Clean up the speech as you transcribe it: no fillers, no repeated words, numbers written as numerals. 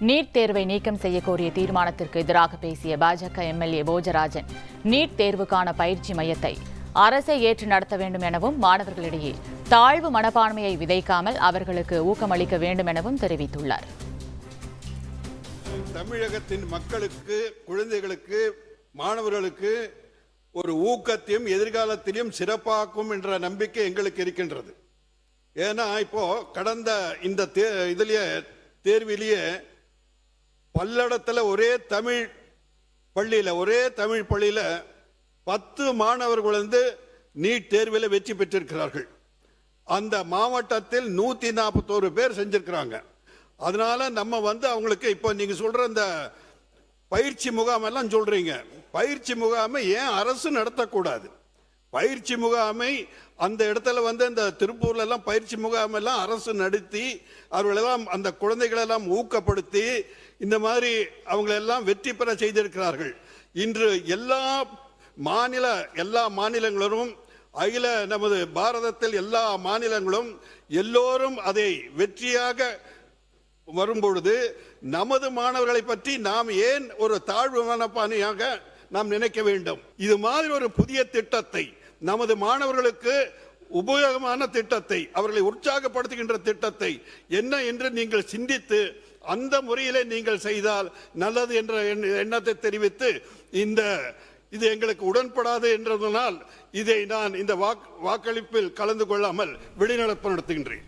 NEET தேர்வை நீக்கம் செய்ய கோரிய தீர்மானத்திற்கு எதிராக பேசிய பாஜக எம்எல்ஏ போஜராஜன் நீட் தேர்வுக்கான பயிற்சி மையத்தை அரசை ஏற்று நடத்த வேண்டும் எனவும் மாணவர்களிடையே தாழ்வு மனப்பான்மையை விதைக்காமல் அவர்களுக்கு ஊக்கமளிக்க வேண்டும் எனவும் தெரிவித்துள்ளார். தமிழகத்தின் மக்களுக்கு, குழந்தைகளுக்கு, மாணவர்களுக்கு ஒரு ஊக்கத்தையும் எதிர்காலத்திலும் சிறப்பாக்கும் என்ற நம்பிக்கை எங்களுக்கு இருக்கின்றது. ஏன்னா இப்போ கடந்த இந்த தேர்விலேயே பல்லடத்தில் ஒரே தமிழ் பள்ளியில் 10 மாணவர்கள் நீட் தேர்வில் வெற்றி பெற்றிருக்கிறார்கள். அந்த மாவட்டத்தில் 141 பேர் செஞ்சிருக்கிறாங்க. அதனால நம்ம அவங்களுக்கு இப்போ நீங்க சொல்ற இந்த பயிற்சி முகாம் எல்லாம் சொல்றீங்க. பயிற்சி முகாமை ஏன் அரசு நடத்தக்கூடாது? பயிற்சி முகாமை அந்த இடத்துல இந்த திருப்பூர்ல எல்லாம் பயிற்சி முகாம் எல்லாம் அரசு நடத்தி அவர்களெல்லாம் அந்த குழந்தைகளெல்லாம் ஊக்கப்படுத்தி இந்த மாதிரி அவங்களெல்லாம் வெற்றி பெற செய்திருக்கிறார்கள். இன்று எல்லா மாநிலங்களும் அகில நமது பாரதத்தில் எல்லா மாநிலங்களும் எல்லோரும் அதை வெற்றியாக வரும்பொழுது நமது மாணவர்களை பற்றி நாம் ஏன் ஒரு தாழ்வு மனப்பான்மையாக நாம் நினைக்க வேண்டும்? இது மாதிரி ஒரு புதிய திட்டத்தை, நமது மாணவர்களுக்கு உபயோகமான திட்டத்தை, அவர்களை உற்சாகப்படுத்துகின்ற திட்டத்தை என்ன என்று நீங்கள் சிந்தித்து அந்த முறையிலே நீங்கள் செய்தால் நல்லது என்ற எண்ணத்தை தெரிவித்து இது எங்களுக்கு உடன்படாது என்றதனால் இதை நான் இந்த வாக்களிப்பில் கலந்து கொள்ளாமல் வெளிநடப்பு நடத்துகின்றேன்.